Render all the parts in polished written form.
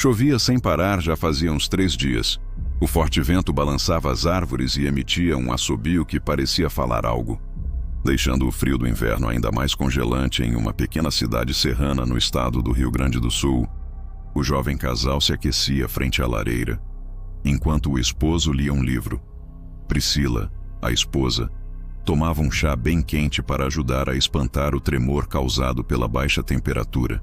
Chovia sem parar já fazia uns 3 dias. O forte vento balançava as árvores e emitia um assobio que parecia falar algo, deixando o frio do inverno ainda mais congelante em uma pequena cidade serrana no estado do Rio Grande do Sul. O jovem casal se aquecia frente à lareira, enquanto o esposo lia um livro. Priscila, a esposa, tomava um chá bem quente para ajudar a espantar o tremor causado pela baixa temperatura.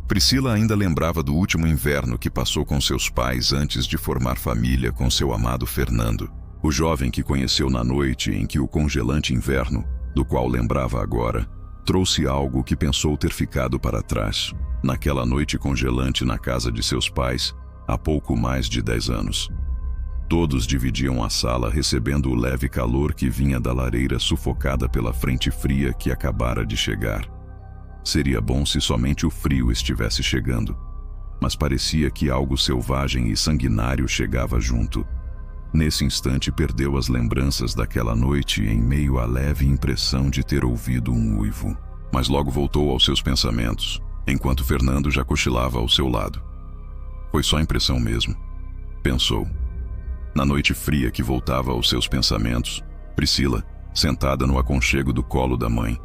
Priscila ainda lembrava do último inverno que passou com seus pais antes de formar família com seu amado Fernando, o jovem que conheceu na noite em que o congelante inverno, do qual lembrava agora, trouxe algo que pensou ter ficado para trás, naquela noite congelante na casa de seus pais, há pouco mais de 10 anos. Todos dividiam a sala recebendo o leve calor que vinha da lareira sufocada pela frente fria que acabara de chegar. Seria bom se somente o frio estivesse chegando, mas parecia que algo selvagem e sanguinário chegava junto. Nesse instante perdeu as lembranças daquela noite em meio à leve impressão de ter ouvido um uivo. Mas logo voltou aos seus pensamentos, enquanto Fernando já cochilava ao seu lado. Foi só impressão mesmo, pensou. Na noite fria que voltava aos seus pensamentos, Priscila, sentada no aconchego do colo da mãe,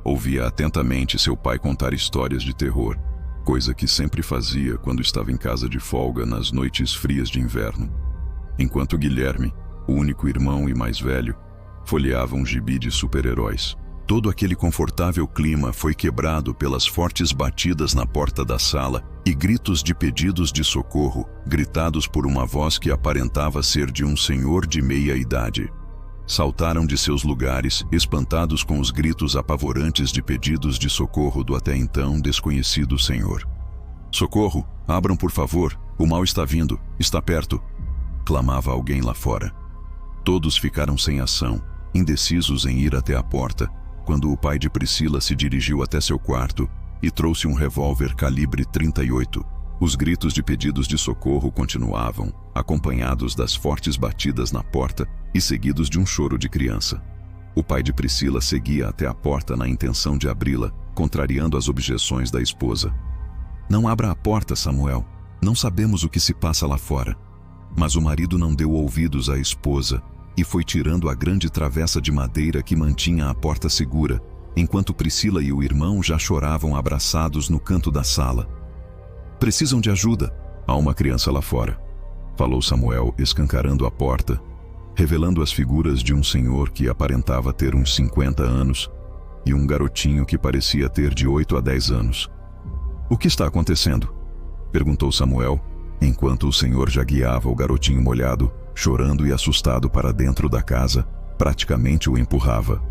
ouvia atentamente seu pai contar histórias de terror, coisa que sempre fazia quando estava em casa de folga nas noites frias de inverno. Enquanto Guilherme, o único irmão e mais velho, folheava um gibi de super-heróis. Todo aquele confortável clima foi quebrado pelas fortes batidas na porta da sala e gritos de pedidos de socorro, gritados por uma voz que aparentava ser de um senhor de meia idade. Saltaram de seus lugares, espantados com os gritos apavorantes de pedidos de socorro do até então desconhecido senhor. "Socorro! Abram, por favor! O mal está vindo! Está perto!" clamava alguém lá fora. Todos ficaram sem ação, indecisos em ir até a porta, quando o pai de Priscila se dirigiu até seu quarto e trouxe um revólver calibre 38. Os gritos de pedidos de socorro continuavam, acompanhados das fortes batidas na porta e seguidos de um choro de criança. O pai de Priscila seguia até a porta na intenção de abri-la, contrariando as objeções da esposa. "Não abra a porta, Samuel. Não sabemos o que se passa lá fora." Mas o marido não deu ouvidos à esposa e foi tirando a grande travessa de madeira que mantinha a porta segura, enquanto Priscila e o irmão já choravam abraçados no canto da sala. "Precisam de ajuda. Há uma criança lá fora", falou Samuel, escancarando a porta, revelando as figuras de um senhor que aparentava ter uns 50 anos e um garotinho que parecia ter de 8 a 10 anos. "O que está acontecendo?" perguntou Samuel, enquanto o senhor já guiava o garotinho molhado, chorando e assustado para dentro da casa, praticamente o empurrava.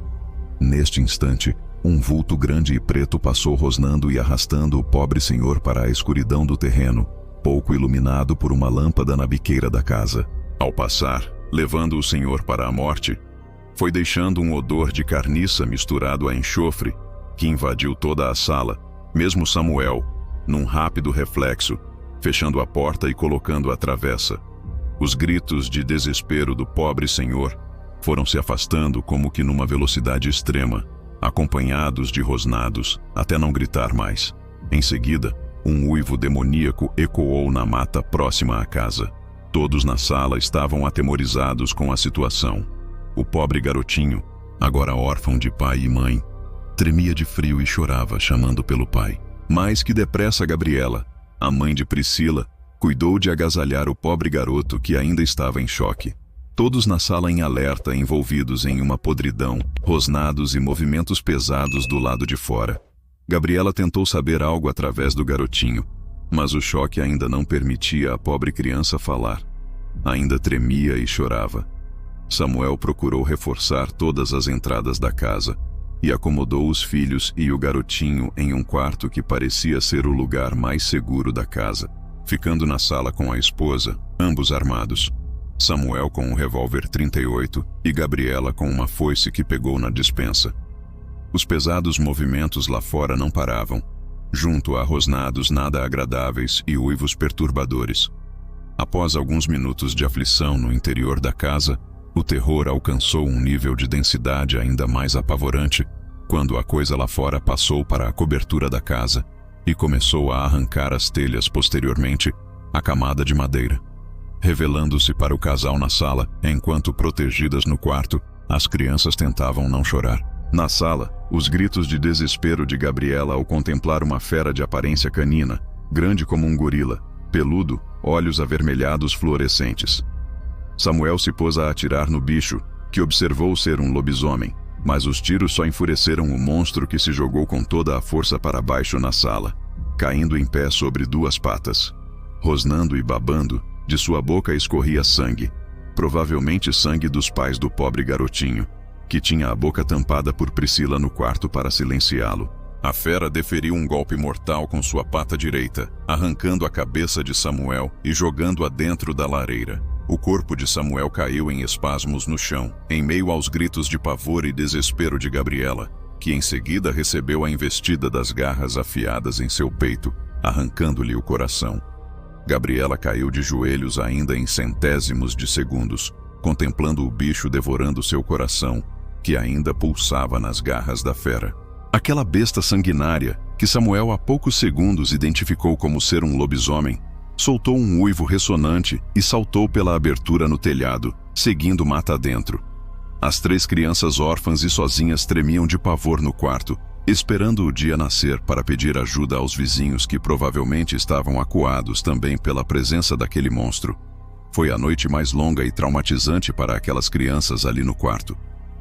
Neste instante, um vulto grande e preto passou rosnando e arrastando o pobre senhor para a escuridão do terreno, pouco iluminado por uma lâmpada na biqueira da casa. Ao passar, levando o senhor para a morte, foi deixando um odor de carniça misturado a enxofre, que invadiu toda a sala, mesmo Samuel, num rápido reflexo, fechando a porta e colocando a travessa. Os gritos de desespero do pobre senhor foram se afastando como que numa velocidade extrema, acompanhados de rosnados, até não gritar mais. Em seguida, um uivo demoníaco ecoou na mata próxima à casa. Todos na sala estavam atemorizados com a situação. O pobre garotinho, agora órfão de pai e mãe, tremia de frio e chorava, chamando pelo pai. Mais que depressa Gabriela, a mãe de Priscila, cuidou de agasalhar o pobre garoto que ainda estava em choque. Todos na sala em alerta, envolvidos em uma podridão, rosnados e movimentos pesados do lado de fora. Gabriela tentou saber algo através do garotinho, mas o choque ainda não permitia à pobre criança falar. Ainda tremia e chorava. Samuel procurou reforçar todas as entradas da casa e acomodou os filhos e o garotinho em um quarto que parecia ser o lugar mais seguro da casa, ficando na sala com a esposa, ambos armados. Samuel com um revólver 38 e Gabriela com uma foice que pegou na despensa. Os pesados movimentos lá fora não paravam, junto a rosnados nada agradáveis e uivos perturbadores. Após alguns minutos de aflição no interior da casa, o terror alcançou um nível de densidade ainda mais apavorante, quando a coisa lá fora passou para a cobertura da casa e começou a arrancar as telhas posteriormente, a camada de madeira, revelando-se para o casal na sala, enquanto, protegidas no quarto, as crianças tentavam não chorar. Na sala, os gritos de desespero de Gabriela ao contemplar uma fera de aparência canina, grande como um gorila, peludo, olhos avermelhados fluorescentes. Samuel se pôs a atirar no bicho, que observou ser um lobisomem, mas os tiros só enfureceram o monstro, que se jogou com toda a força para baixo na sala, caindo em pé sobre duas patas. Rosnando e babando, de sua boca escorria sangue, provavelmente sangue dos pais do pobre garotinho, que tinha a boca tampada por Priscila no quarto para silenciá-lo. A fera deferiu um golpe mortal com sua pata direita, arrancando a cabeça de Samuel e jogando-a dentro da lareira. O corpo de Samuel caiu em espasmos no chão, em meio aos gritos de pavor e desespero de Gabriela, que em seguida recebeu a investida das garras afiadas em seu peito, arrancando-lhe o coração. Gabriela caiu de joelhos ainda em centésimos de segundos, contemplando o bicho devorando seu coração, que ainda pulsava nas garras da fera. Aquela besta sanguinária, que Samuel há poucos segundos identificou como ser um lobisomem, soltou um uivo ressonante e saltou pela abertura no telhado, seguindo mata adentro. As 3 crianças órfãs e sozinhas tremiam de pavor no quarto, esperando o dia nascer para pedir ajuda aos vizinhos, que provavelmente estavam acuados também pela presença daquele monstro. Foi a noite mais longa e traumatizante para aquelas crianças ali no quarto.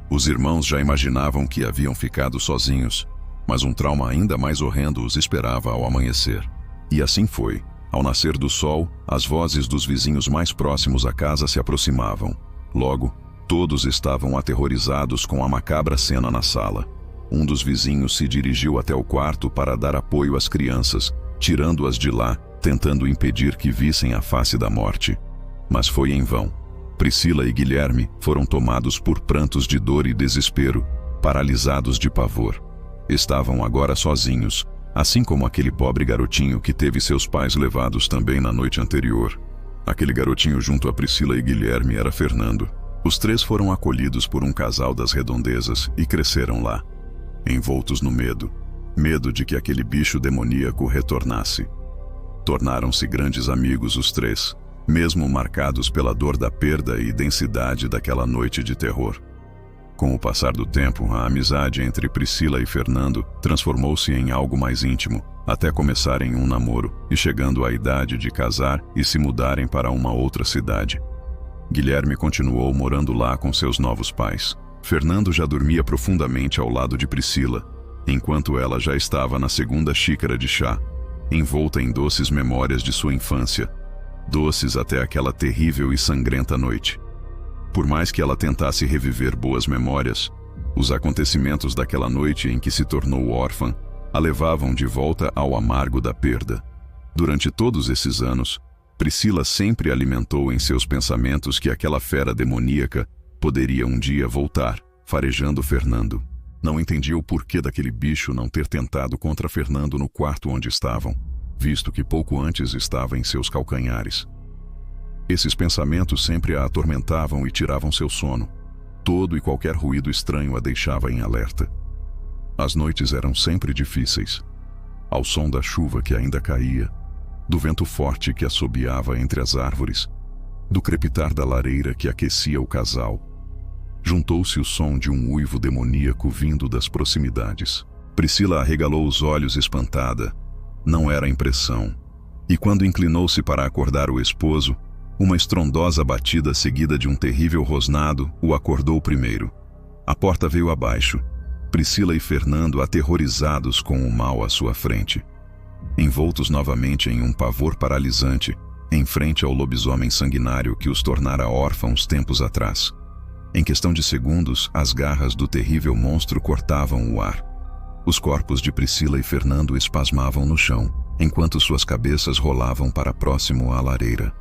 Os irmãos já imaginavam que haviam ficado sozinhos, mas um trauma ainda mais horrendo os esperava ao amanhecer. E assim foi. Ao nascer do sol, as vozes dos vizinhos mais próximos à casa se aproximavam. Logo, todos estavam aterrorizados com a macabra cena na sala. Um dos vizinhos se dirigiu até o quarto para dar apoio às crianças, tirando-as de lá, tentando impedir que vissem a face da morte. Mas foi em vão. Priscila e Guilherme foram tomados por prantos de dor e desespero, paralisados de pavor. Estavam agora sozinhos, assim como aquele pobre garotinho que teve seus pais levados também na noite anterior. Aquele garotinho junto a Priscila e Guilherme era Fernando. Os 3 foram acolhidos por um casal das redondezas e cresceram lá, envoltos no medo de que aquele bicho demoníaco retornasse. Tornaram-se grandes amigos os 3, mesmo marcados pela dor da perda e densidade daquela noite de terror. Com o passar do tempo, a amizade entre Priscila e Fernando transformou-se em algo mais íntimo, até começarem um namoro e chegando à idade de casar e se mudarem para uma outra cidade. Guilherme continuou morando lá com seus novos pais. Fernando já dormia profundamente ao lado de Priscila, enquanto ela já estava na 2ª xícara de chá, envolta em doces memórias de sua infância, doces até aquela terrível e sangrenta noite. Por mais que ela tentasse reviver boas memórias, os acontecimentos daquela noite em que se tornou órfã a levavam de volta ao amargo da perda. Durante todos esses anos, Priscila sempre alimentou em seus pensamentos que aquela fera demoníaca poderia um dia voltar, farejando Fernando. Não entendia o porquê daquele bicho não ter tentado contra Fernando no quarto onde estavam, visto que pouco antes estava em seus calcanhares. Esses pensamentos sempre a atormentavam e tiravam seu sono. Todo e qualquer ruído estranho a deixava em alerta. As noites eram sempre difíceis. Ao som da chuva que ainda caía, do vento forte que assobiava entre as árvores, do crepitar da lareira que aquecia o casal, juntou-se o som de um uivo demoníaco vindo das proximidades. Priscila arregalou os olhos espantada. Não era impressão. E quando inclinou-se para acordar o esposo, uma estrondosa batida seguida de um terrível rosnado o acordou primeiro. A porta veio abaixo. Priscila e Fernando aterrorizados com o mal à sua frente. Envoltos novamente em um pavor paralisante, em frente ao lobisomem sanguinário que os tornara órfãos tempos atrás. Em questão de segundos, as garras do terrível monstro cortavam o ar. Os corpos de Priscila e Fernando espasmavam no chão, enquanto suas cabeças rolavam para próximo à lareira.